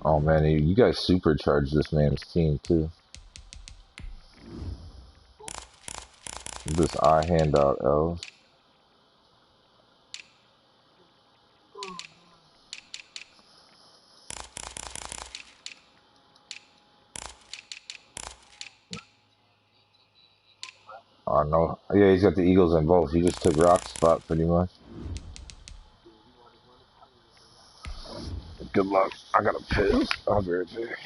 Oh man, you guys supercharged this man's team too. This I hand out L's. Oh no. Yeah, he's got the Eagles in both. He just took Rock's spot pretty much. Good luck. I got a piss. I'll be right back.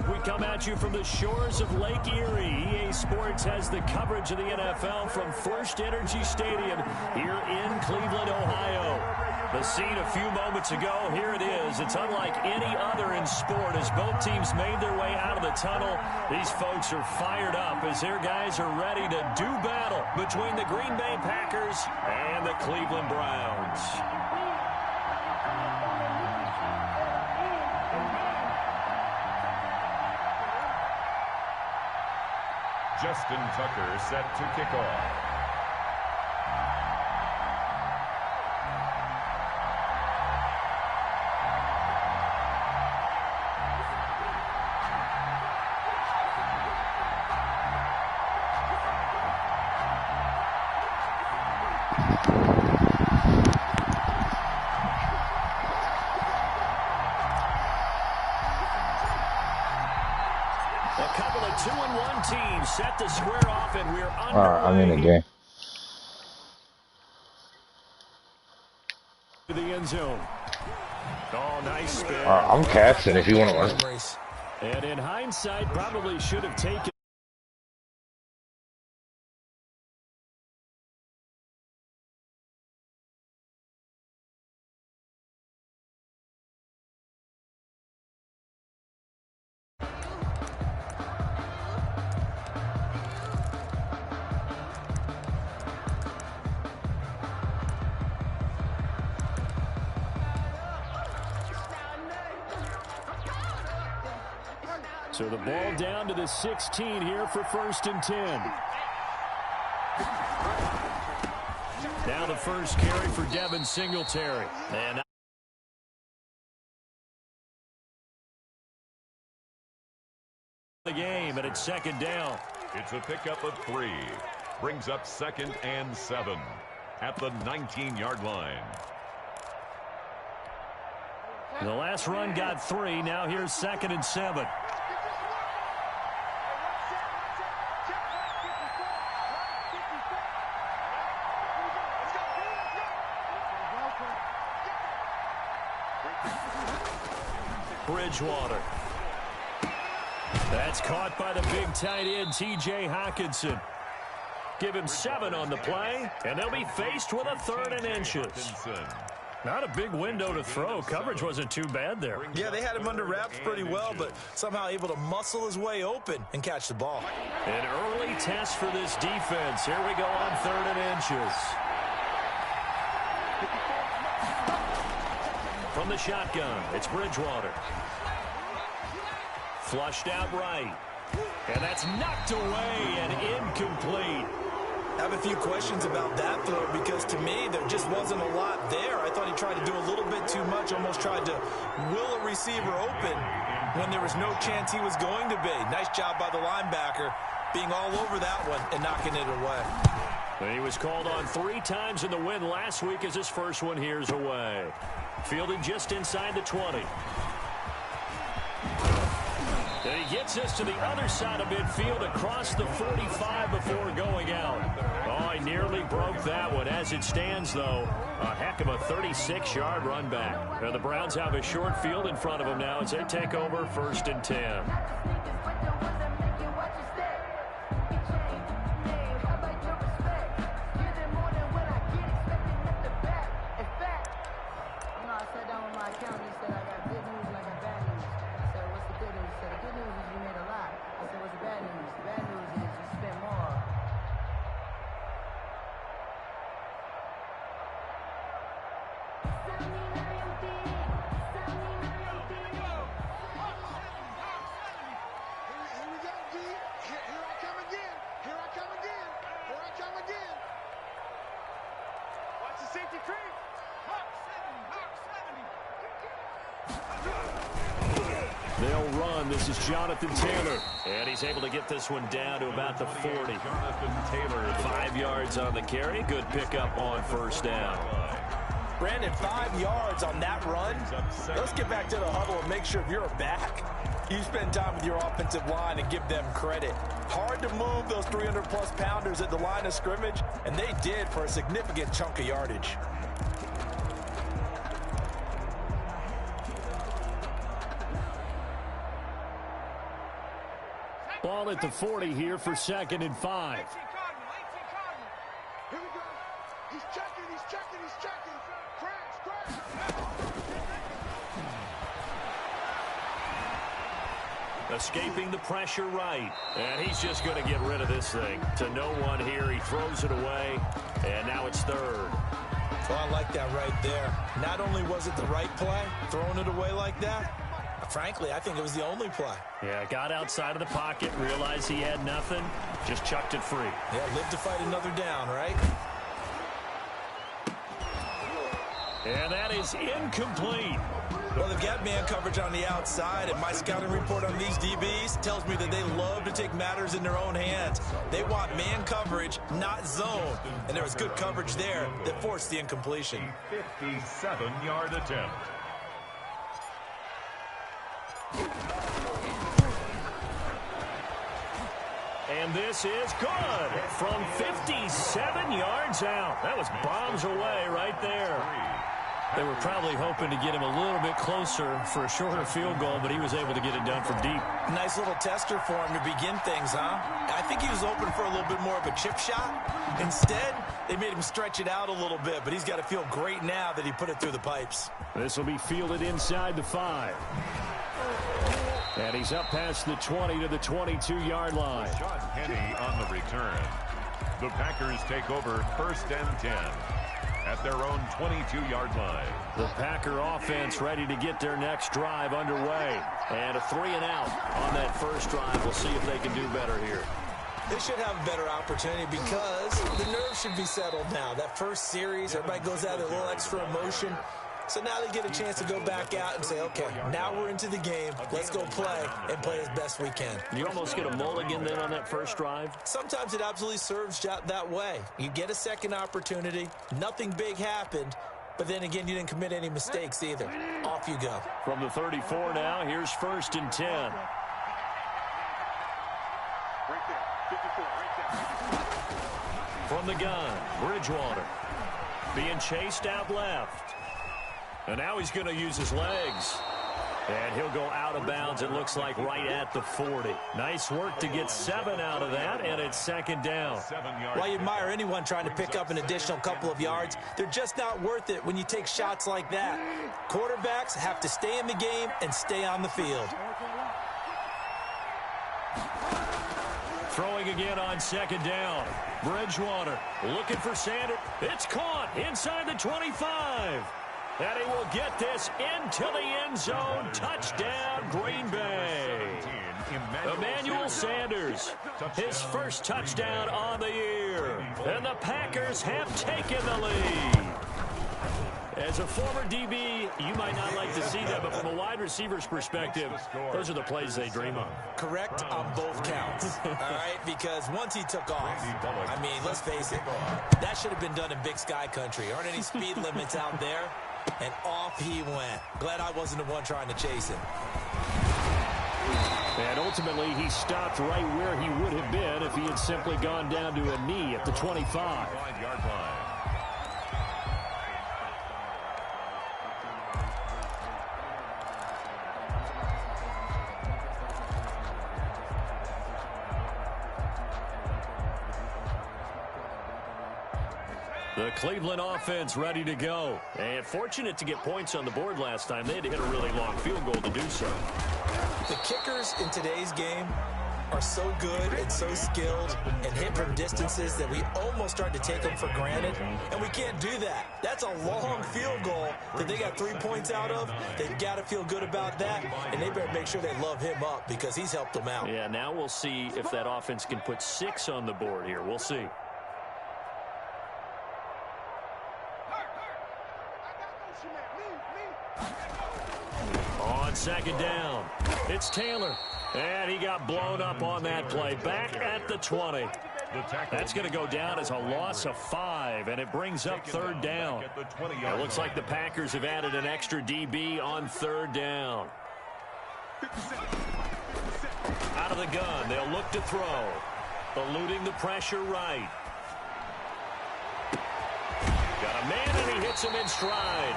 We come at you from the shores of Lake Erie. EA Sports has the coverage of the NFL from First Energy Stadium here in Cleveland, Ohio. The scene a few moments ago, here it is. It's unlike any other in sport as both teams made their way out of the tunnel. These folks are fired up as their guys are ready to do battle between the Green Bay Packers and the Cleveland Browns. Justin Tucker set to kick off. Teams set to square off, and we're underway. Alright, I'm in the game. To the end zone. Oh, nice spin. I'm catching if you want to run. And in hindsight, probably should have taken. So the ball down to the 16 here for 1st and 10. Now the first carry for Devin Singletary. And the game, and it's 2nd down. It's a pickup of 3. Brings up 2nd and 7 at the 19-yard line. The last run got 3. Now here's 2nd and 7. Bridgewater. That's caught by the big tight end, T.J. Hockenson. Give him 7 on the play, and they'll be faced with a 3rd and inches. Not a big window to throw. Coverage wasn't too bad there. Yeah, they had him under wraps pretty well, but somehow able to muscle his way open and catch the ball. An early test for this defense. Here we go on 3rd and inches. From the shotgun, it's Bridgewater. Flushed out right. And that's knocked away and incomplete. I have a few questions about that throw because to me there just wasn't a lot there. I thought he tried to do a little bit too much, almost tried to will a receiver open when there was no chance he was going to be. Nice job by the linebacker being all over that one and knocking it away. And he was called on 3 times in the win last week as his first one here's away. Fielded just inside the 20. And he gets us to the other side of midfield across the 45 before going out. Oh, he nearly broke that one. As it stands, though, a heck of a 36-yard run back. Now the Browns have a short field in front of them now as they take over 1st and 10. good news is you made a lot. I said, what's the bad news? The bad news is you spent more. They'll run. This is Jonathan Taylor. And he's able to get this one down to about the 40. Jonathan Taylor, 5 yards on the carry. Good pickup on first down. Brandon, 5 yards on that run. Let's get back to the huddle and make sure if you're back, you spend time with your offensive line and give them credit. Hard to move those 300-plus pounders at the line of scrimmage, and they did for a significant chunk of yardage. Ball at the 40 here for 2nd and 5. Here we go. He's checking. Crash. Escaping the pressure right. And he's just going to get rid of this thing. To no one here. He throws it away. And now it's 3rd. Well, I like that right there. Not only was it the right play, throwing it away like that, frankly, I think it was the only play. Yeah, got outside of the pocket, realized he had nothing, just chucked it free. Yeah, live to fight another down, right? And that is incomplete. Well, they've got man coverage on the outside, and my scouting report on these DBs tells me that they love to take matters in their own hands. They want man coverage, not zone. And there was good coverage there that forced the incompletion. 57-yard attempt. And this is good from 57 yards out. That was bombs away right there. They were probably hoping to get him a little bit closer for a shorter field goal, but he was able to get it done from deep. Nice little tester for him to begin things, huh? I think he was open for a little bit more of a chip shot. Instead, they made him stretch it out a little bit, but he's got to feel great now that he put it through the pipes. This will be fielded inside the 5. And he's up past the 20 to the 22-yard line. Sean Henney on the return. The Packers take over 1st and 10 at their own 22-yard line. The Packer offense ready to get their next drive underway. And a 3-and-out on that first drive. We'll see if they can do better here. They should have a better opportunity because the nerves should be settled now. That first series, everybody goes out with a little extra emotion. So now they get a chance to go back out and say, okay, now we're into the game. Let's go play and play as best we can. You almost get a mulligan then on that first drive? Sometimes it absolutely serves that way. You get a second opportunity. Nothing big happened. But then again, you didn't commit any mistakes either. Off you go. From the 34 now, here's 1st and 10. Right there. 54, right there. From the gun, Bridgewater. Being chased out left. And now he's going to use his legs. And he'll go out of bounds, it looks like, right at the 40. Nice work to get 7 out of that, and it's 2nd down. Well, you admire anyone trying to pick up an additional couple of yards. They're just not worth it when you take shots like that. Quarterbacks have to stay in the game and stay on the field. Throwing again on 2nd down. Bridgewater looking for Sanders. It's caught inside the 25. And he will get this into the end zone. Touchdown, Green Bay. Emmanuel Sanders, his first touchdown on the year. And the Packers have taken the lead. As a former DB, you might not like to see that, but from a wide receiver's perspective, those are the plays they dream of. Correct on both counts, all right? Because once he took off, I mean, let's face it, that should have been done in Big Sky country. Aren't any speed limits out there? And off he went. Glad I wasn't the one trying to chase him. And ultimately, he stopped right where he would have been if he had simply gone down to a knee at the 25. 5-yard line. The Cleveland offense ready to go. And fortunate to get points on the board last time. They had to hit a really long field goal to do so. The kickers in today's game are so good and so skilled and hit from distances that we almost start to take them for granted, and we can't do that. That's a long field goal that they got 3 points out of. They've got to feel good about that, and they better make sure they love him up because he's helped them out. Yeah, now we'll see if that offense can put 6 on the board here. We'll see. On second down, it's Taylor. And he got blown up on that play. Back at the 20. That's going to go down as a loss of 5, and it brings up third down. It looks like the Packers have added an extra DB on third down. Out of the gun, they'll look to throw. Eluding the pressure right. Got a man, and he hits him in stride.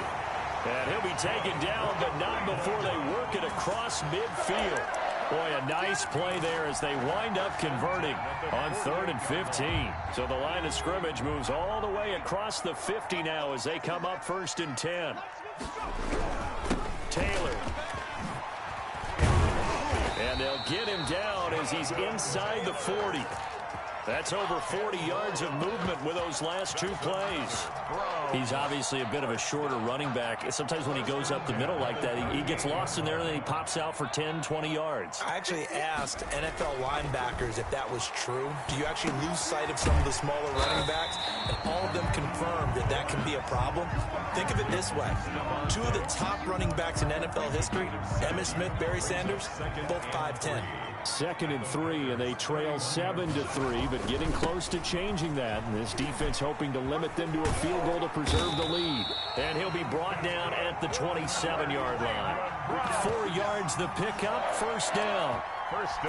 And he'll be taken down, but not before they work it across midfield. Boy, a nice play there as they wind up converting on 3rd and 15. So the line of scrimmage moves all the way across the 50 now as they come up 1st and 10. Taylor. And they'll get him down as he's inside the 40. That's over 40 yards of movement with those last 2 plays. He's obviously a bit of a shorter running back. Sometimes when he goes up the middle like that, he gets lost in there and then he pops out for 10, 20 yards. I actually asked NFL linebackers if that was true. Do you actually lose sight of some of the smaller running backs? And all of them confirmed that that can be a problem. Think of it this way. 2 of the top running backs in NFL history, Emmitt Smith, Barry Sanders, both 5'10". 2nd and 3, and they trail 7-3, but getting close to changing that. And this defense hoping to limit them to a field goal to preserve the lead. And he'll be brought down at the 27-yard line. 4 yards the pickup, 1st down.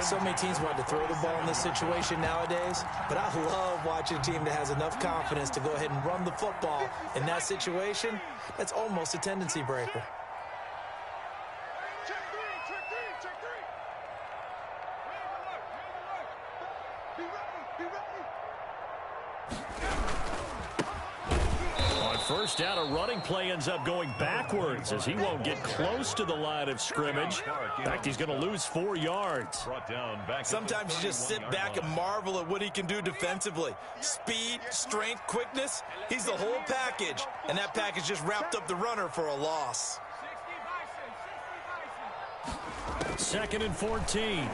So many teams want to throw the ball in this situation nowadays, but I love watching a team that has enough confidence to go ahead and run the football. In that situation, that's almost a tendency breaker. First down, a running play ends up going backwards as he won't get close to the line of scrimmage. In fact, he's going to lose 4 yards. Sometimes you just sit back and marvel at what he can do defensively. Speed, strength, quickness, he's the whole package. And that package just wrapped up the runner for a loss. 2nd and 14.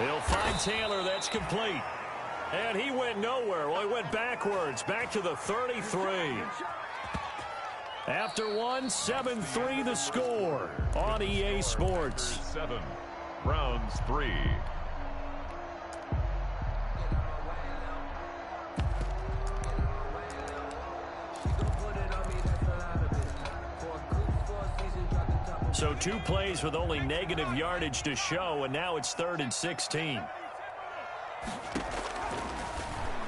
He'll find Taylor. That's complete. And he went nowhere. Well, he went backwards, back to the 33. After 1, 7-3 the score on EA Sports. 7, Browns 3. So 2 plays with only negative yardage to show, and now it's 3rd and 16.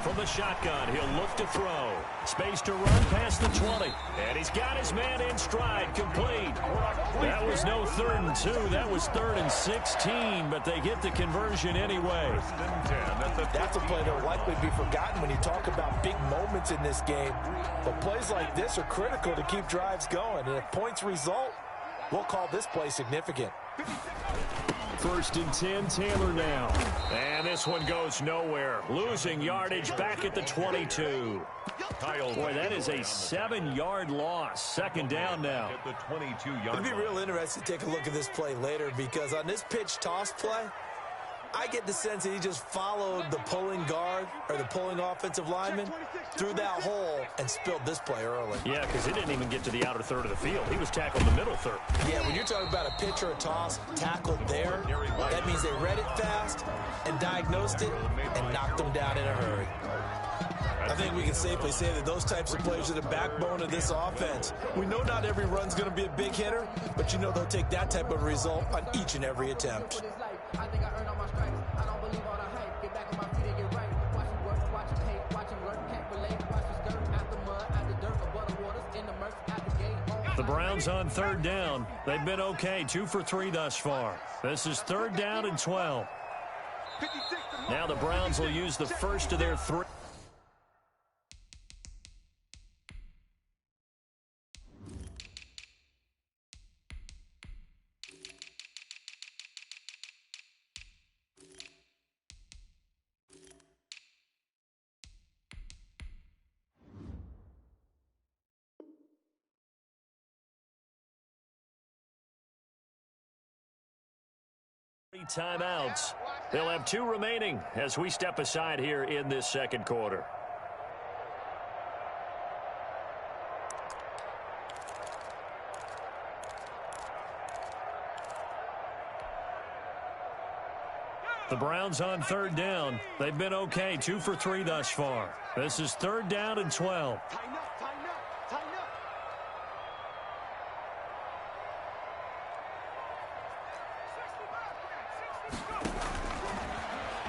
From the shotgun, he'll look to throw. Space to run past the 20. And he's got his man in stride, complete. That was no 3rd and 2. That was 3rd and 16, but they get the conversion anyway. That's a play that will likely be forgotten when you talk about big moments in this game. But plays like this are critical to keep drives going. And if points result, we'll call this play significant. 1st and 10, Taylor now. And this one goes nowhere. Losing yardage back at the 22. Boy, that is a 7-yard loss. 2nd down now. It'd be real interesting to take a look at this play later because on this pitch toss play, I get the sense that he just followed the pulling guard or the pulling offensive lineman through that hole and spilled this play early. Yeah, because he didn't even get to the outer third of the field. He was tackled in the middle third. Yeah, when you're talking about a pitch or a toss tackled there, that means they read it fast and diagnosed it and knocked them down in a hurry. I think we can safely say that those types of plays are the backbone of this offense. We know not every run's going to be a big hitter, but you know they'll take that type of result on each and every attempt. I think I earned all my stripes. I don't believe all the hype. Get back on my feet and get right. Watch him work, watch him hate, watch him work, can't relate. Watch his skirt out the mud, out the dirt, above the waters, in the murk, out the gate. The Browns on 3rd down. They've been okay, 2 for 3 thus far. This is 3rd down and 12. Now the Browns will use the first of their 3. Timeouts. They'll have 2 remaining as we step aside here in this second quarter. The Browns on 3rd down. They've been okay, 2 for 3 thus far. This is 3rd down and 12.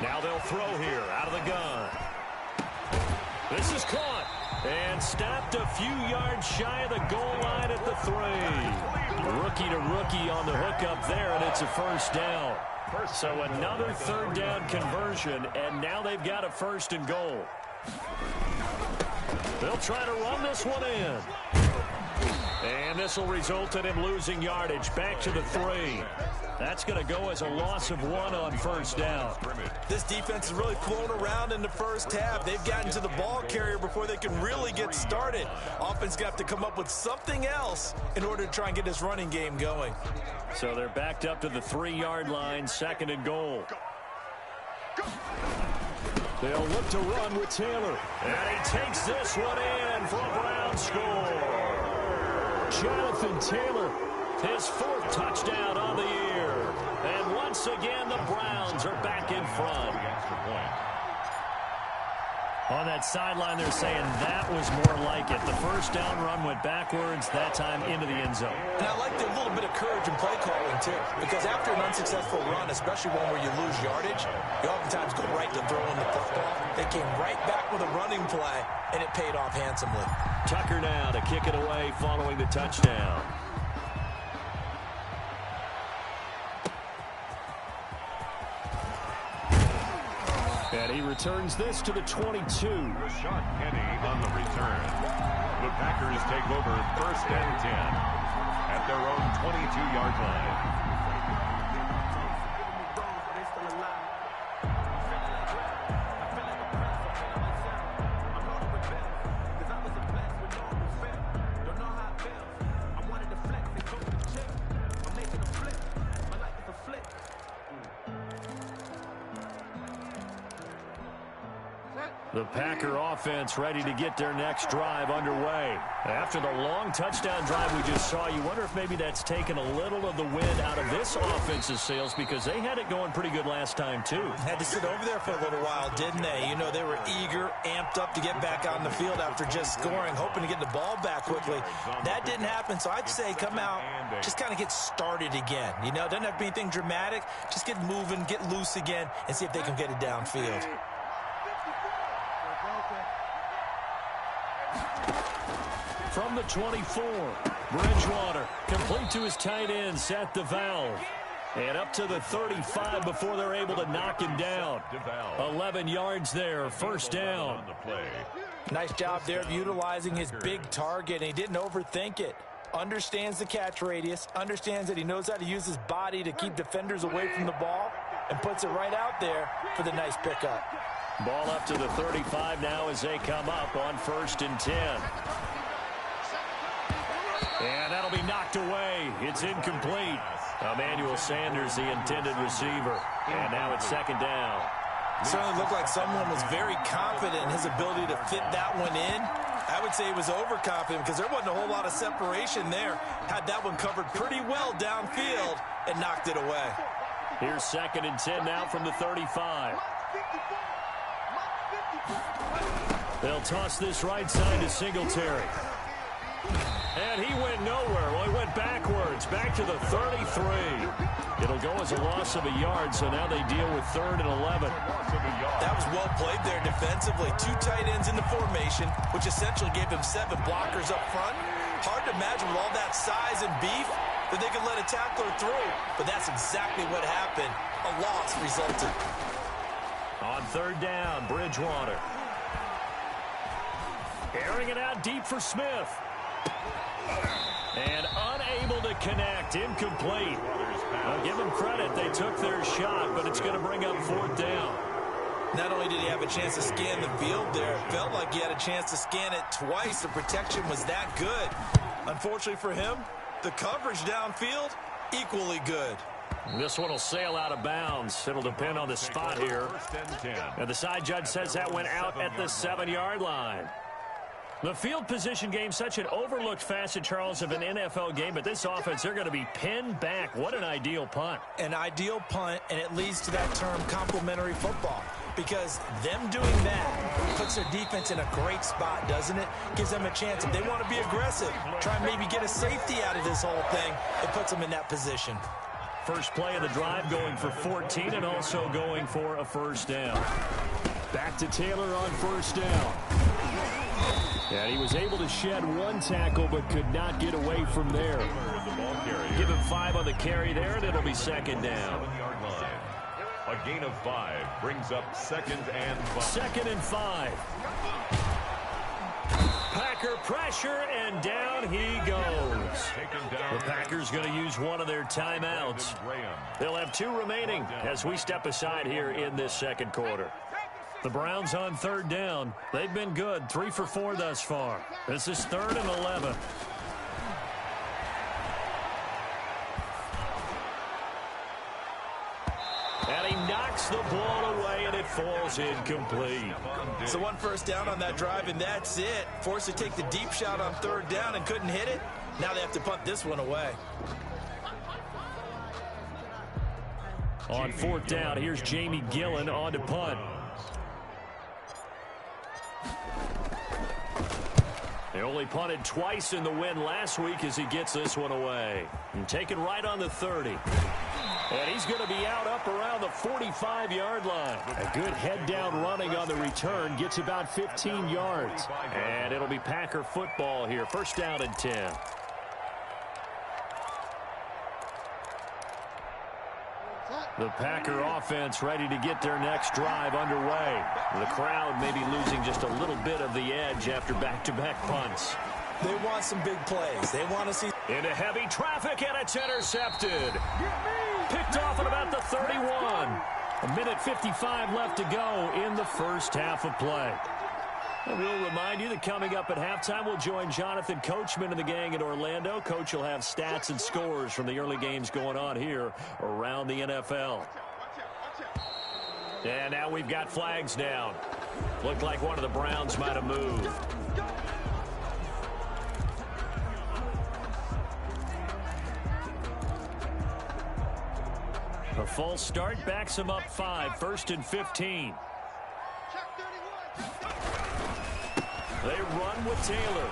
Now they'll throw here out of the gun. This is caught and stopped a few yards shy of the goal line at the 3. Rookie to rookie on the hook up there, and it's a 1st down. So another 3rd down conversion, and now they've got a 1st and goal. They'll try to run this one in. And this will result in him losing yardage back to the 3. That's going to go as a loss of 1 on 1st down. This defense is really flown around in the first half. They've gotten to the ball carrier before they can really get started. Offense got to come up with something else in order to try and get this running game going. So they're backed up to the 3-yard line, 2nd and goal. They'll look to run with Taylor. And he takes this one in for a Brown score. Jonathan Taylor, his 4th touchdown on the year. And once again, the Browns are back in front. On that sideline, they're saying that was more like it. The 1st down run went backwards, that time into the end zone. And I like the little bit of courage in play calling, too. Because after an unsuccessful run, especially one where you lose yardage, you oftentimes go right to throwing the football. They came right back with a running play, and it paid off handsomely. Tucker now to kick it away following the touchdown. And he returns this to the 22. Rashad Penny on the return. The Packers take over 1st and 10 at their own 22-yard line. The Packer offense ready to get their next drive underway. After the long touchdown drive we just saw, you wonder if maybe that's taken a little of the wind out of this offense's sails because they had it going pretty good last time, too. Had to sit over there for a little while, didn't they? You know, they were eager, amped up to get back on the field after just scoring, hoping to get the ball back quickly. That didn't happen, so I'd say come out, just kind of get started again. You know, doesn't have to be anything dramatic. Just get moving, get loose again, and see if they can get it downfield. From the 24, Bridgewater, complete to his tight end, Seth DeValve. And up to the 35 before they're able to knock him down. 11 yards there, 1st down. Nice job there of utilizing his big target, and he didn't overthink it. Understands the catch radius, understands that he knows how to use his body to keep defenders away from the ball, and puts it right out there for the nice pickup. Ball up to the 35 now as they come up on 1st and 10. And that'll be knocked away. It's incomplete. Emmanuel Sanders, the intended receiver. And now it's 2nd down. Certainly looked like someone was very confident in his ability to fit that one in. I would say he was overconfident because there wasn't a whole lot of separation there. Had that one covered pretty well downfield and knocked it away. Here's 2nd and 10 now from the 35. They'll toss this right side to Singletary. And he went nowhere. Well, he went backwards, back to the 33. It'll go as a loss of a yard, so now they deal with 3rd and 11. That was well played there defensively. 2 tight ends in the formation, which essentially gave them 7 blockers up front. Hard to imagine with all that size and beef that they could let a tackler through, but that's exactly what happened. A loss resulted. On 3rd down, Bridgewater. Airing it out deep for Smith. And unable to connect, incomplete. I'll give them credit, they took their shot, but it's going to bring up 4th down. Not only did he have a chance to scan the field there, it felt like he had a chance to scan it twice. The protection was that good. Unfortunately for him, the coverage downfield, equally good. This one will sail out of bounds. It'll depend on the spot here. And the side judge says that went out at the 7-yard line. The field position game, such an overlooked facet, Charles, of an NFL game, but this offense, they're going to be pinned back. What an ideal punt. An ideal punt, and it leads to that term complementary football, because them doing that puts their defense in a great spot, doesn't it? Gives them a chance. If they want to be aggressive, try and maybe get a safety out of this whole thing, it puts them in that position. First play of the drive going for 14 and also going for a first down. Back to Taylor on first down. And he was able to shed one tackle but could not get away from there. Give him 5 on the carry there, and it'll be second down. A gain of 5 brings up 2nd and 5. 2nd and 5. Packer pressure, and down he goes. The Packers going to use one of their timeouts. They'll have 2 remaining as we step aside here in this second quarter. The Browns on third down. They've been good, 3 for 4 thus far. This is 3rd and 11. And he knocks the ball away, and it falls incomplete. So 1 first down on that drive, and that's it. Forced to take the deep shot on third down and couldn't hit it. Now they have to punt this one away. On 4th down, here's Jamie Gillen on to punt. They only punted twice in the win last week as he gets this one away. And taken right on the 30. And he's going to be out up around the 45-yard line. A good head-down running on the return. Gets about 15 yards. And it'll be Packer football here. First down and 10. The Packer offense ready to get their next drive underway. The crowd maybe losing just a little bit of the edge after back-to-back punts. They want some big plays. They want to see... Into heavy traffic, and it's intercepted. Picked off at about the 31. 1:55 left to go in the first half of play. And we'll remind you that coming up at halftime, we'll join Jonathan Coachman and the gang in Orlando. Coach will have stats and scores from the early games going on here around the NFL. And now we've got flags down. Looked like one of the Browns might have moved. A false start backs him up 5, 1st and 15. They run with Taylor.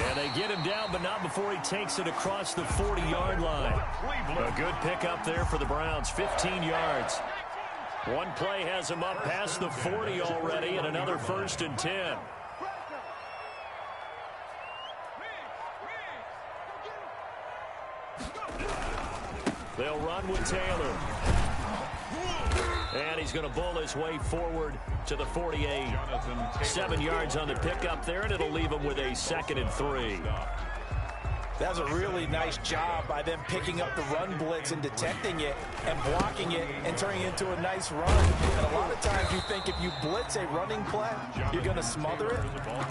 And they get him down, but not before he takes it across the 40-yard line. A good pickup there for the Browns, 15 yards. One play has him up past the 40 already, and another 1st and 10. They'll run with Taylor. And he's going to bull his way forward to the 48. 7 yards on the pickup there, and it'll leave him with a 2nd and 3. That was a really nice job by them picking up the run blitz and detecting it and blocking it and turning it into a nice run. And a lot of times you think if you blitz a running play, you're going to smother it.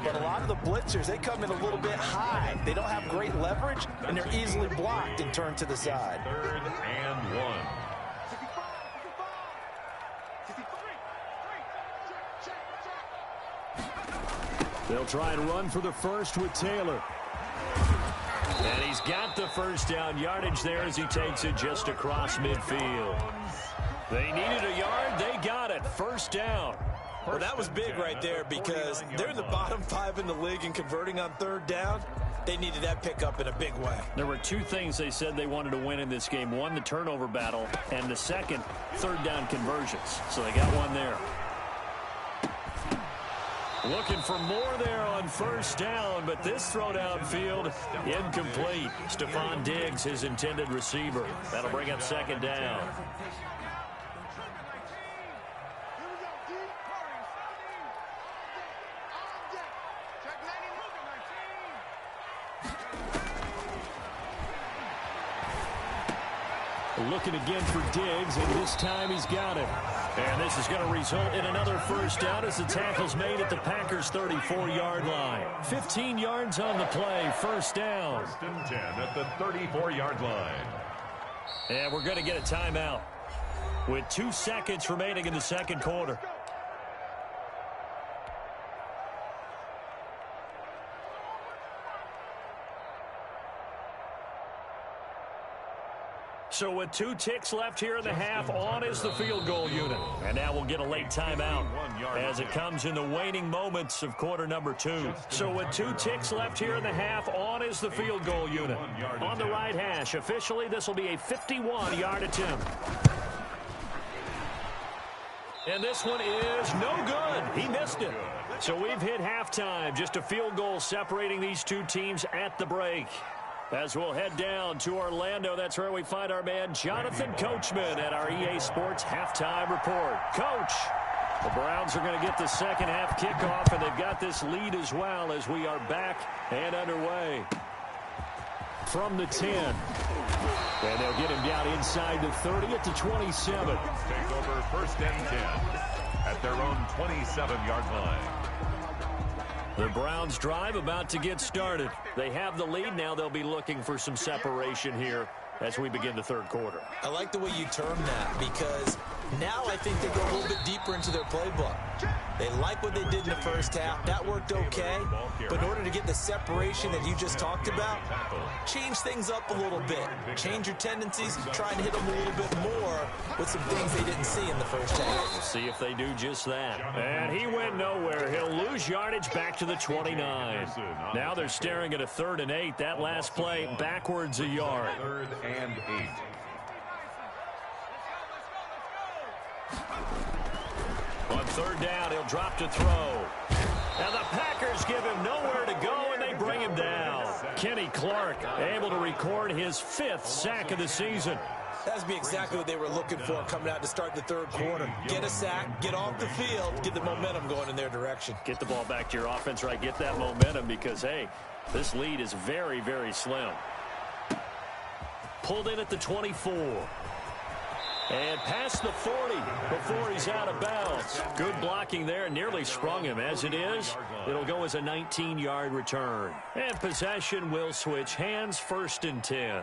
But a lot of the blitzers, they come in a little bit high. They don't have great leverage, and they're easily blocked and turned to the side. 3rd and 1. They'll try and run for the first with Taylor. And he's got the first down yardage there as he takes it just across midfield. They needed a yard. They got it. First down. Well, that was big right there because they're in the bottom 5 in the league and converting on third down. They needed that pickup in a big way. There were 2 things they said they wanted to win in this game. One, the turnover battle, and the second, third down conversions. So they got one there. Looking for more there on first down, but this throw downfield incomplete. Stephon Diggs, his intended receiver. That'll bring up 2nd down. Looking again for Diggs, and this time he's got it. And this is going to result in another first down as the tackle's made at the Packers' 34-yard line. 15 yards on the play, first down. 1st and 10 at the 34-yard line. And we're going to get a timeout with 2 seconds remaining in the second quarter. So with 2 ticks left here in the half, on is the field goal unit. And now we'll get a late timeout as it comes in the waning moments of quarter number 2. So with 2 ticks left here in the half, on is the field goal unit. On the right hash, officially this will be a 51-yard attempt. And this one is no good. He missed it. So we've hit halftime. Just a field goal separating these 2 teams at the break. As we'll head down to Orlando, that's where we find our man Jonathan Coachman at our EA Sports Halftime Report. Coach, the Browns are going to get the second half kickoff, and they've got this lead as well as we are back and underway. From the 10. And they'll get him down inside the 30 at the 27. Take over first and 10 at their own 27-yard line. The Browns drive about to get started. They have the lead. Now they'll be looking for some separation here as we begin the third quarter. I like the way you term that, because now I think they go a little bit deeper into their playbook. They like what they did in the first half. That worked okay. But in order to get the separation that you just talked about, change things up a little bit. Change your tendencies, try and hit them a little bit more with some things they didn't see in the first half. We'll see if they do just that. And he went nowhere. He'll lose yardage back to the 29. Now they're staring at a 3rd and 8. That last play backwards a yard. 3rd and 8. On 3rd down, he'll drop to throw. And the Packers give him nowhere to go, and they bring him down. Kenny Clark able to record his 5th sack of the season. That's be exactly what they were looking for coming out to start the third quarter. Get a sack, get off the field, get the momentum going in their direction. Get the ball back to your offense, right? Get that momentum because, hey, this lead is very, very slim. Pulled in at the 24. And past the 40 before he's out of bounds. Good blocking there. Nearly sprung him. As it is, it'll go as a 19-yard return. And possession will switch hands. 1st and 10.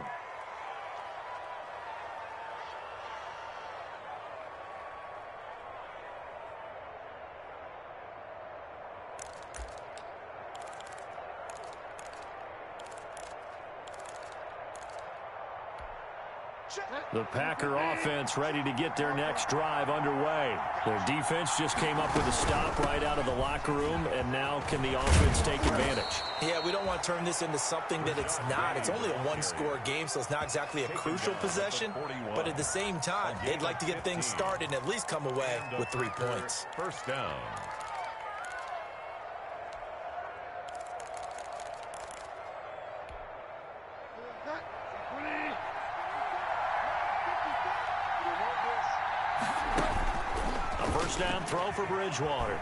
The Packer offense ready to get their next drive underway. Their defense just came up with a stop right out of the locker room, and now can the offense take advantage? Yeah, we don't want to turn this into something that it's not. It's only a 1-score game, so it's not exactly a crucial possession. But at the same time, they'd like to get things started and at least come away with 3 points. 1st down. Down throw for Bridgewater.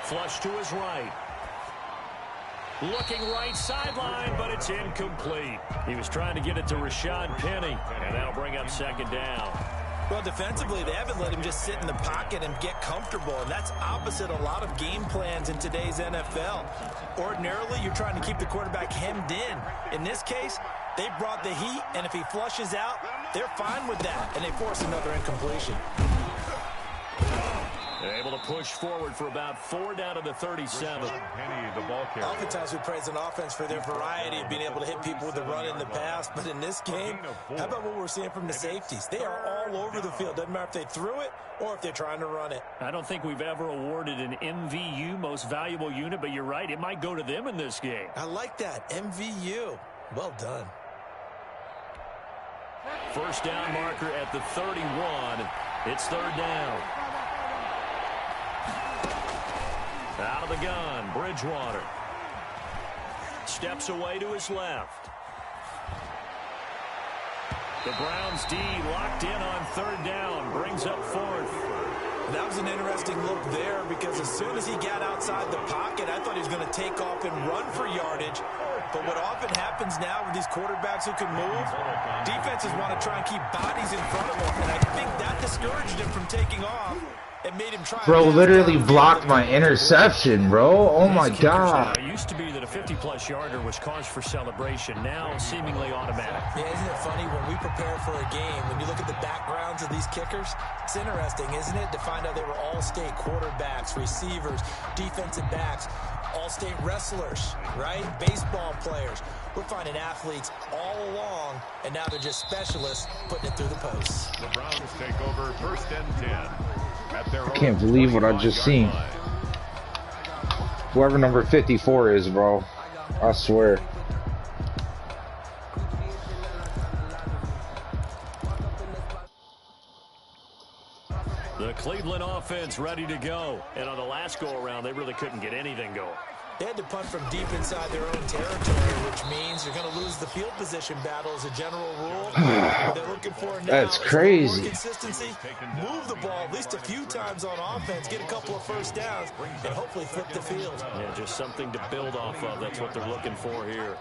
Flush to his right. Looking right sideline, but it's incomplete. He was trying to get it to Rashad Penny, and that'll bring up 2nd down. Well, defensively, they haven't let him just sit in the pocket and get comfortable, and that's opposite a lot of game plans in today's NFL. Ordinarily, you're trying to keep the quarterback hemmed in. In this case, they brought the heat, and if he flushes out, they're fine with that, and they force another incompletion. They're able to push forward for about 4 down to the 37. Penny, the ball carrier. Oftentimes we praise an offense for their variety of being able to hit people with the run in the pass, but in this game, how about what we're seeing from the safeties? They are all over the field. Doesn't matter if they threw it or if they're trying to run it. I don't think we've ever awarded an MVU, most valuable unit, but you're right, it might go to them in this game. I like that, MVU. Well done. 1st down marker at the 31. It's 3rd down. Out of the gun, Bridgewater. Steps away to his left. The Browns D locked in on 3rd down, brings up 4th. That was an interesting look there because as soon as he got outside the pocket, I thought he was going to take off and run for yardage. But what often happens now with these quarterbacks who can move, defenses want to try and keep bodies in front of them. And I think that discouraged him from taking off. It made him try. Bro literally blocked my interception, bro. Oh my god. It used to be that a 50-plus yarder was cause for celebration. Now seemingly automatic. Yeah, isn't it funny when we prepare for a game, when you look at the backgrounds of these kickers, it's interesting, isn't it, to find out they were all-state quarterbacks, receivers, defensive backs, all-state wrestlers, right? Baseball players. We're finding athletes all along, and now they're just specialists putting it through the posts. The Browns take over 1st and 10. I can't believe what I just seen. Whoever number 54 is, bro. I swear. The Cleveland offense ready to go. And on the last go-around, they really couldn't get anything going. They had to punt from deep inside their own territory, which means you're going to lose the field position battle as a general rule. What they're looking for now That's is crazy. more consistency, move the ball at least a few times on offense, get a couple of first downs, and hopefully flip the field. Yeah, just something to build off of. That's what they're looking for here.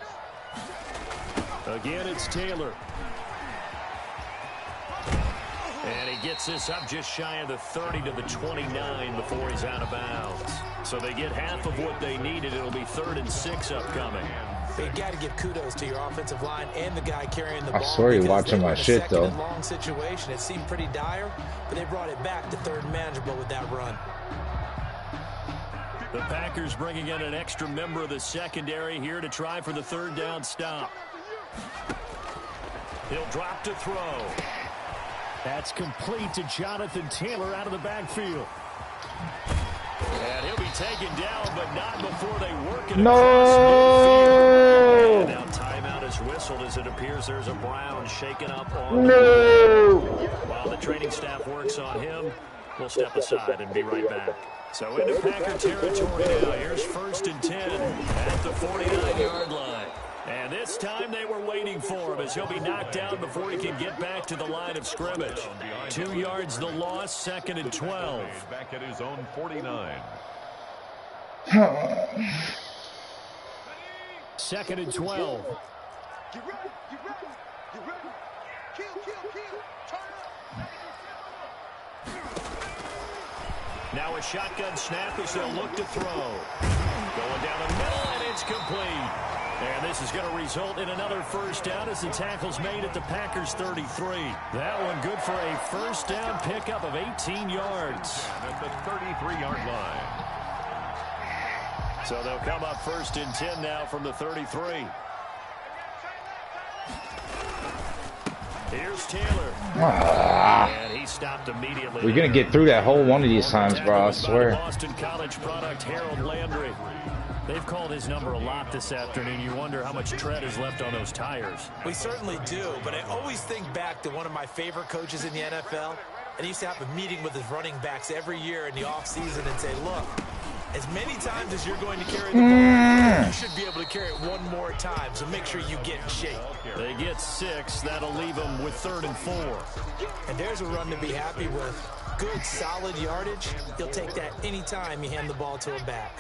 Again, it's Taylor. And he gets this up just shy of the 30 to the 29 before he's out of bounds. So they get half of what they needed. It'll be 3rd and 6 upcoming. You got to give kudos to your offensive line and the guy carrying the ball. I swear you're watching my shit, though. Long situation. It seemed pretty dire, but they brought it back to 3rd and manageable with that run. The Packers bringing in an extra member of the secondary here to try for the 3rd down stop. He'll drop to throw. That's complete to Jonathan Taylor out of the backfield. And he'll be taken down, but not before they work it across midfield. And now timeout is whistled as it appears there's a Brown shaken up on the play. While the training staff works on him, we'll step aside and be right back. So into Packer territory now. Here's 1st and 10 at the 49-yard line. And this time they were waiting for him as he'll be knocked down before he can get back to the line of scrimmage. 2 yards the loss, 2nd and 12. Back at his own 49. 2nd and 12. You ready? You ready? You ready? Kill, kill, kill. Turn up. Now a shotgun snap as they'll look to throw. Going down the middle, and it's complete. And this is going to result in another first down as the tackle's made at the Packers 33. That one good for a first down pickup of 18 yards. At the 33-yard line. So they'll come up 1st and 10 now from the 33. Here's Taylor. And he stopped immediately. We're going to get through that whole one of these times, bro. I swear. Boston College product Harold Landry. They've called his number a lot this afternoon. You wonder how much tread is left on those tires. We certainly do, but I always think back to one of my favorite coaches in the NFL. And he used to have a meeting with his running backs every year in the offseason and say, look, as many times as you're going to carry the ball, you should be able to carry it one more time, so make sure you get in shape. They get 6. That'll leave them with 3rd and 4. And there's a run to be happy with. Good, solid yardage. He'll take that anytime you hand the ball to him back.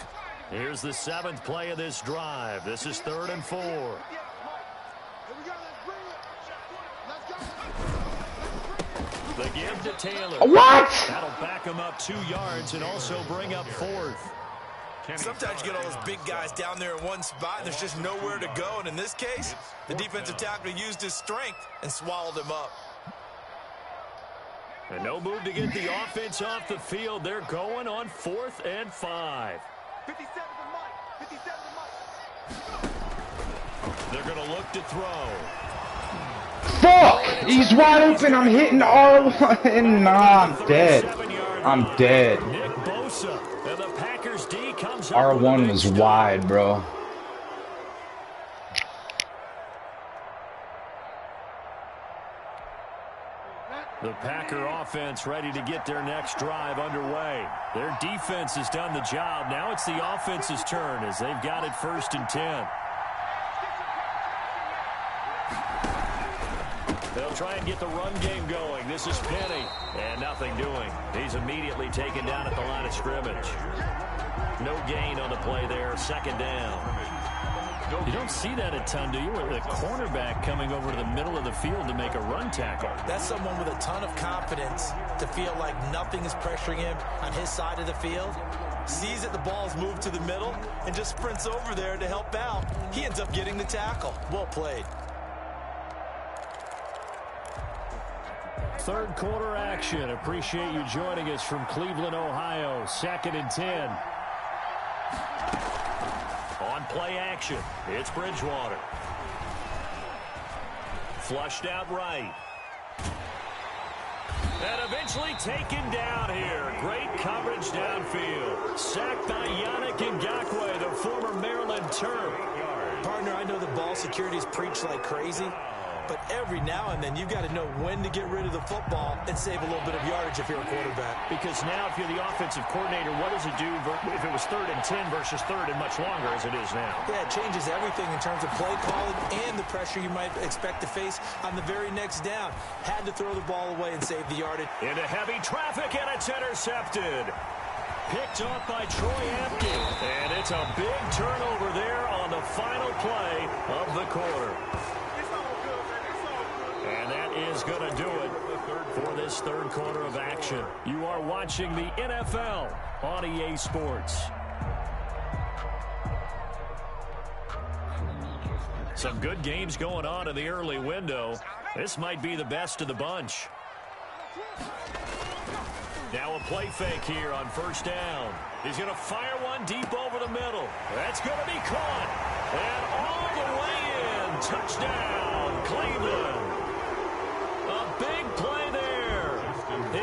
Here's the 7th play of this drive. This is 3rd and 4. The give to Taylor. What? That'll back him up 2 yards and also bring up 4th. Sometimes you get all those big guys down there in one spot, and there's just nowhere to go. And in this case, the defensive tackle used his strength and swallowed him up. And no move to get the offense off the field. They're going on 4th and 5. 57 to Mike. 57 to Mike. They're going to look to throw. Fuck! He's wide open. I'm hitting R1. Nah, I'm dead. I'm dead. Nick Bosa. And the Packers D comes up R1 was wide, bro. The Packer offense ready to get their next drive underway. Their defense has done the job. Now it's the offense's turn as they've got it 1st and 10. They'll try and get the run game going. This is Penny. And nothing doing. He's immediately taken down at the line of scrimmage. No gain on the play there. 2nd down. You don't see that a ton, do you? Where the cornerback coming over to the middle of the field to make a run tackle. That's someone with a ton of confidence to feel like nothing is pressuring him on his side of the field. Sees that the ball's moved to the middle and just sprints over there to help out. He ends up getting the tackle. Well played. Third quarter action. Appreciate you joining us from Cleveland, Ohio. 2nd and 10. On play action, it's Bridgewater. Flushed out right. And eventually taken down here. Great coverage downfield. Sacked by Yannick Ngakoue, the former Maryland Terp. Partner, I know the ball security is preached like crazy, but every now and then you've got to know when to get rid of the football and save a little bit of yardage if you're a quarterback. Because now if you're the offensive coordinator, what does it do if it was 3rd and 10 versus 3rd and much longer as it is now? Yeah, it changes everything in terms of play calling and the pressure you might expect to face on the very next down. Had to throw the ball away and save the yardage. Into heavy traffic, and it's intercepted. Picked off by Troy Apke. And it's a big turnover there on the final play of the quarter. And that is going to do it for this third quarter of action. You are watching the NFL on EA Sports. Some good games going on in the early window. This might be the best of the bunch. Now a play fake here on 1st down. He's going to fire one deep over the middle. That's going to be caught. And all the way in. Touchdown, Cleveland. A big play there.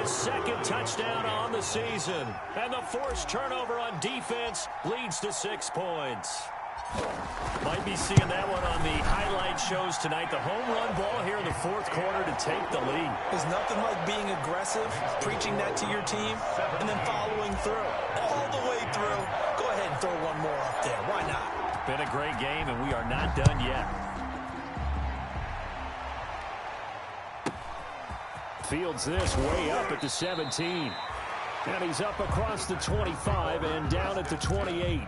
His 2nd touchdown on the season. And the forced turnover on defense leads to 6 points. Might be seeing that one on the highlight shows tonight. The home run ball here in the 4th quarter to take the lead. There's nothing like being aggressive, preaching that to your team, and then following through. All the way through. Go ahead and throw one more up there. Why not? Been a great game, and we are not done yet. Fields this way up at the 17. And he's up across the 25 and down at the 28.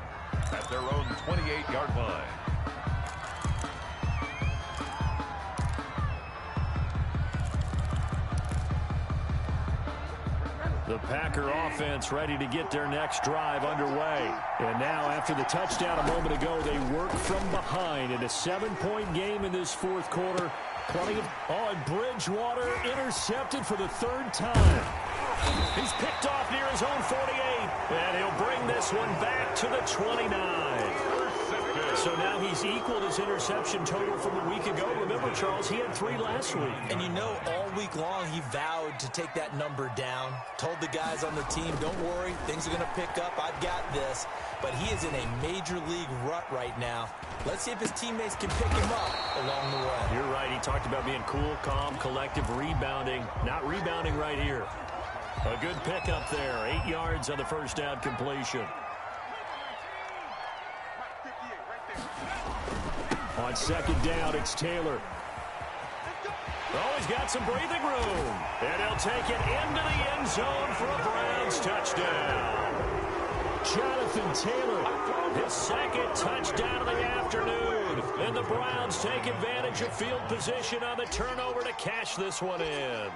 At their own 28-yard line. The Packer offense ready to get their next drive underway. And now after the touchdown a moment ago, they work from behind in a 7-point game in this 4th quarter. Plenty of... Oh, and Bridgewater intercepted for the 3rd time. He's picked off near his own 48. And he'll bring this one back to the 29. So now he's equaled his interception total from a week ago. Remember, Charles, he had 3 last week. And you know, all week long he vowed to take that number down. Told the guys on the team, don't worry, things are going to pick up. I've got this. But he is in a major league rut right now. Let's see if his teammates can pick him up along the way. You're right. He talked about being cool, calm, collective, rebounding. Not rebounding right here. A good pickup there. 8 yards on the 1st down completion. On 2nd down, it's Taylor. Oh, he's got some breathing room. And he'll take it into the end zone for a Browns touchdown. Jonathan Taylor, his 2nd touchdown of the afternoon. And the Browns take advantage of field position on the turnover to cash this one in.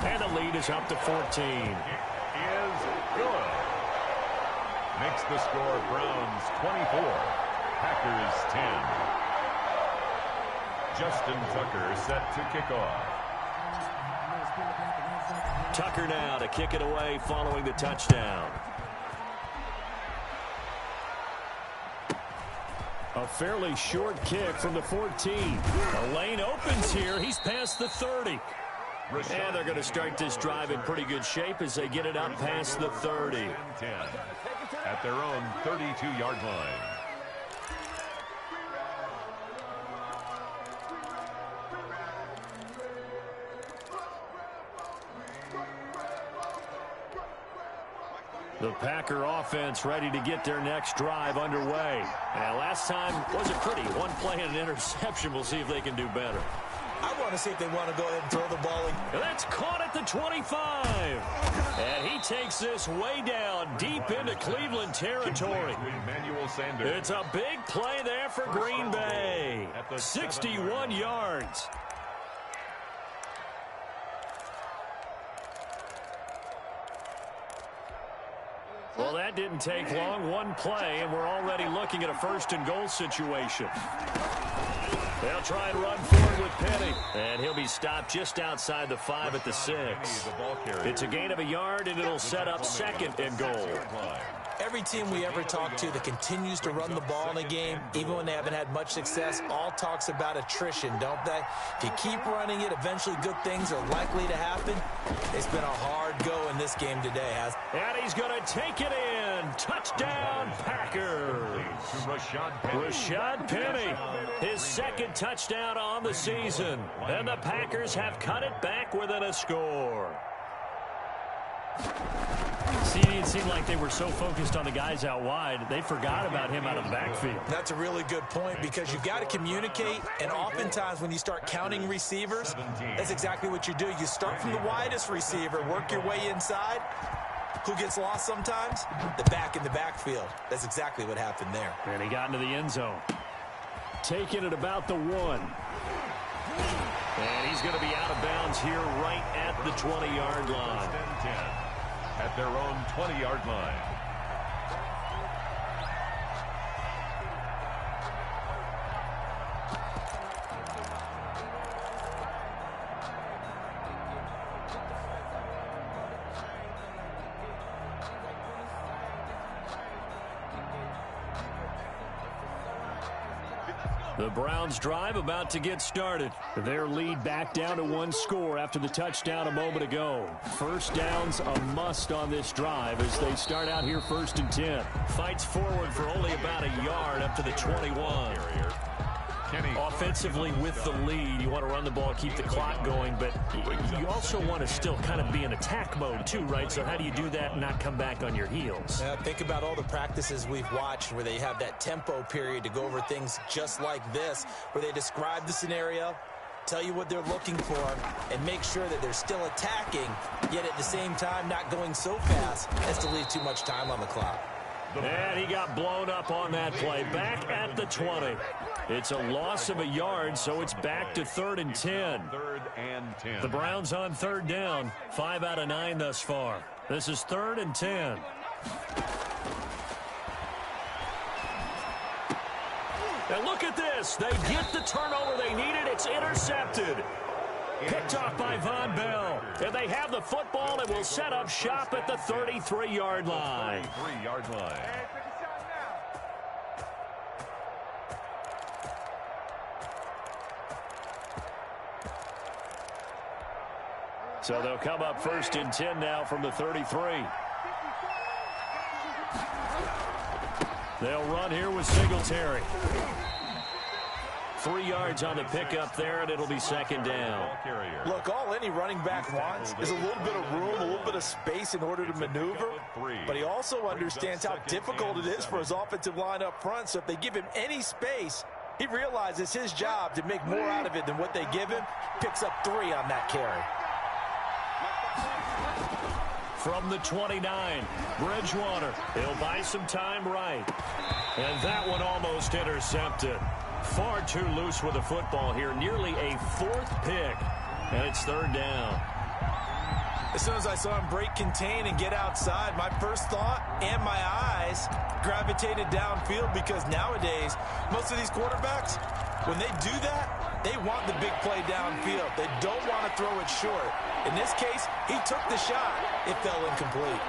And the lead is up to 14. Is good. Makes the score Browns 24, Packers 10. Justin Tucker set to kick off. Tucker now to kick it away following the touchdown. A fairly short kick from the 14. The lane opens here. He's past the 30. And they're going to start this drive in pretty good shape as they get it up past the 30. 10 at their own 32-yard line. The Packer offense ready to get their next drive underway. And last time wasn't pretty. One play and an interception. We'll see if they can do better. I want to see if they want to go ahead and throw the ball in. That's caught at the 25. And he takes this way down, deep into Cleveland territory. It's a big play there for Green Bay. 61 yards. Well, that didn't take long. One play, and we're already looking at a first-and-goal situation. They'll try and run forward with Penny. And he'll be stopped just outside the 5 at the 6. It's a gain of a yard, and it'll set up second and goal. Every team we ever talk to that continues to run the ball in a game, even when they haven't had much success, all talks about attrition, don't they? If you keep running it, eventually good things are likely to happen. It's been a hard go in this game today, and he's going to take it in. Touchdown, Packers. Rashad Penny, his second touchdown on the season. And the Packers have cut it back within a score. See, it seemed like they were so focused on the guys out wide, they forgot about him out of the backfield. That's a really good point because you've got to communicate, and oftentimes when you start counting receivers, that's exactly what you do. You start from the widest receiver, work your way inside. Who gets lost sometimes? The back in the backfield. That's exactly what happened there. And he got into the end zone. Taking it about the 1. And he's going to be out of bounds here right at the 20-yard line. At their own 20-yard line. The Browns drive about to get started. Their lead back down to 1 score after the touchdown a moment ago. First down's a must on this drive as they start out here 1st and 10. Fights forward for only about a yard up to the 21. Offensively with the lead, you want to run the ball, keep the clock going, but you also want to still kind of be in attack mode too, right? So how do you do that and not come back on your heels? Think about all the practices we've watched where they have that tempo period to go over things just like this, where they describe the scenario, tell you what they're looking for, and make sure that they're still attacking, yet at the same time not going so fast as to leave too much time on the clock. And he got blown up on that play. Back at the 20. It's a loss of a yard, so it's back to 3rd and 10. The Browns on 3rd down. 5 out of 9 thus far. This is 3rd and 10. And look at this. They get the turnover they needed. It's intercepted. Picked off by Von Bell. And they have the football and will set up shop at the 33-yard line. 33-yard line. So they'll come up 1st and 10 now from the 33. They'll run here with Singletary. 3 yards on the pickup there, and it'll be 2nd down. Look, all any running back wants is a little bit of room, a little bit of space in order to maneuver. But he also understands how difficult it is for his offensive line up front. So if they give him any space, he realizes his job to make more out of it than what they give him. Picks up 3 on that carry. From the 29, Bridgewater. He'll buy some time right. And that one almost intercepted. Far too loose with the football here. Nearly a 4th pick. And it's 3rd down. As soon as I saw him break contain and get outside, my first thought and my eyes gravitated downfield because nowadays, most of these quarterbacks, when they do that, they want the big play downfield. They don't want to throw it short. In this case, he took the shot. It fell incomplete.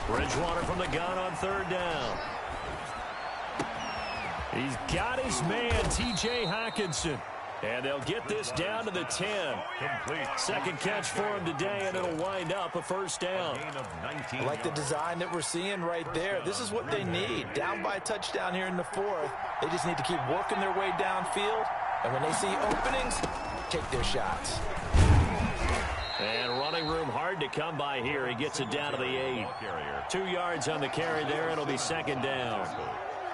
Bridgewater from the gun on 3rd down. He's got his man, T.J. Hockenson. And they'll get this down to the 10. Second catch for him today, and it'll wind up a 1st down. I like the design that we're seeing right there. This is what they need. Down by a touchdown here in the 4th. They just need to keep working their way downfield. And when they see openings, take their shots. And running room hard to come by here. He gets it down to the 8. 2 yards on the carry there. It'll be second down.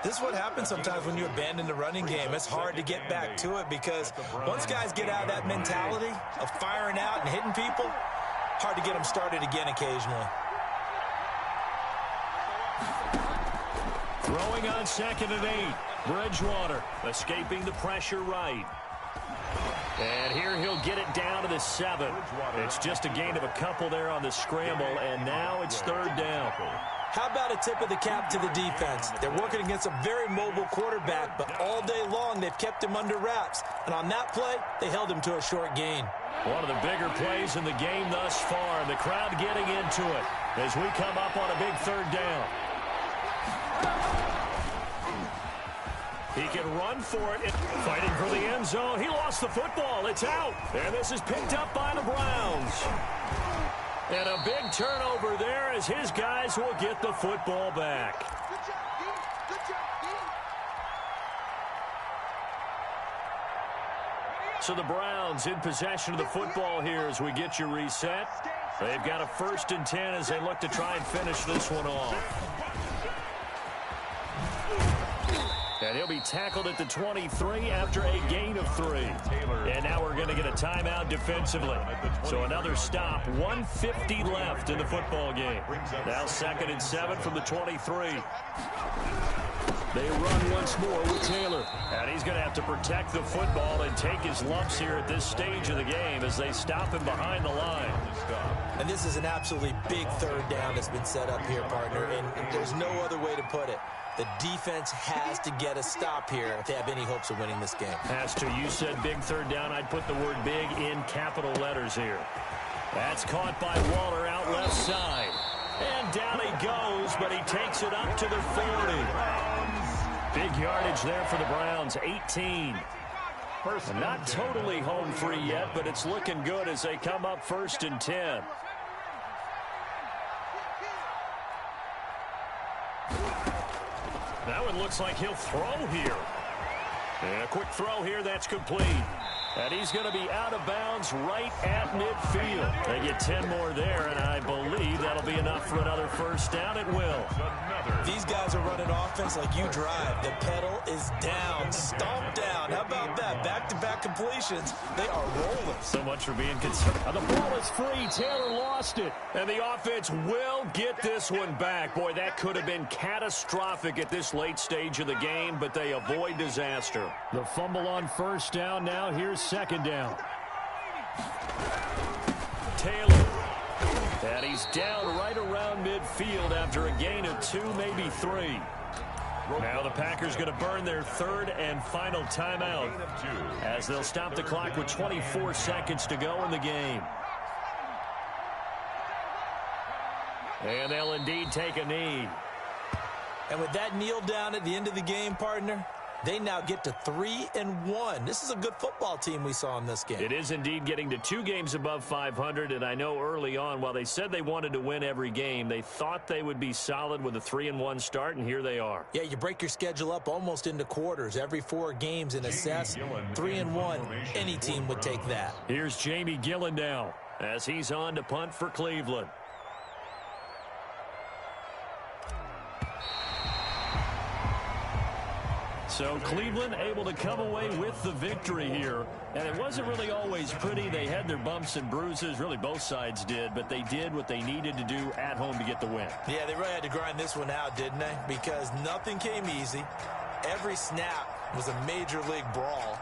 This is what happens sometimes when you abandon the running game. It's hard to get back to it because once guys get out of that mentality of firing out and hitting people, hard to get them started again occasionally. Throwing on second and 8. Bridgewater escaping the pressure right. And here he'll get it down to the 7. It's just a gain of a couple there on the scramble, and now it's third down. How about a tip of the cap to the defense? They're working against a very mobile quarterback, but all day long they've kept him under wraps. And on that play, they held him to a short gain. One of the bigger plays in the game thus far, and the crowd getting into it as we come up on a big third down. He can run for it. Fighting for the end zone. He lost the football. It's out. And this is picked up by the Browns. And a big turnover there as his guys will get the football back. Good job, D. Good job, D. So the Browns in possession of the football here as we get you reset. They've got a 1st and 10 as they look to try and finish this one off. And he'll be tackled at the 23 after a gain of 3. And now we're going to get a timeout defensively. So another stop. 1:50 left in the football game. Now 2nd and 7 from the 23. They run once more with Taylor. And he's going to have to protect the football and take his lumps here at this stage of the game as they stop him behind the line. And this is an absolutely big third down that's been set up here, partner. And there's no other way to put it. The defense has to get a stop here if they have any hopes of winning this game. Has to. You said big third down. I'd put the word big in capital letters here. That's caught by Waller out left side. And down he goes, but he takes it up to the 40. Big yardage there for the Browns, 18. Not totally home free yet, but it's looking good as they come up 1st and 10. That one looks like he'll throw here. And a quick throw here, that's complete. And he's going to be out of bounds right at midfield. They get 10 more there, and I believe that'll be enough for another 1st down. It will. These guys are running offense like you drive. The pedal is down, stomped down. How about that? Back-to-back completions. They are rolling. So much for being concerned. The ball is free. Taylor lost it. And the offense will get this one back. Boy, that could have been catastrophic at this late stage of the game, but they avoid disaster. The fumble on 1st down. Now here's 2nd down. Taylor. And he's down right around midfield after a gain of 2, maybe 3. Now the Packers going to burn their 3rd and final timeout as they'll stop the clock with 24 seconds to go in the game. And they'll indeed take a knee. And with that kneel down at the end of the game, partner, they now get to 3-1. This is a good football team we saw in this game. It is indeed getting to 2 games above 500, and I know early on, while they said they wanted to win every game, they thought they would be solid with a 3-1 start, and here they are. Yeah, you break your schedule up almost into quarters. Every 4 games and assess 3-1. Any team would take that. Here's Jamie Gillen now as he's on to punt for Cleveland. So Cleveland able to come away with the victory here. And it wasn't really always pretty. They had their bumps and bruises. Really, both sides did. But they did what they needed to do at home to get the win. Yeah, they really had to grind this one out, didn't they? Because nothing came easy. Every snap was a major league brawl.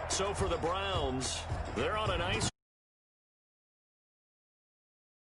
So for the Browns, they're on a nice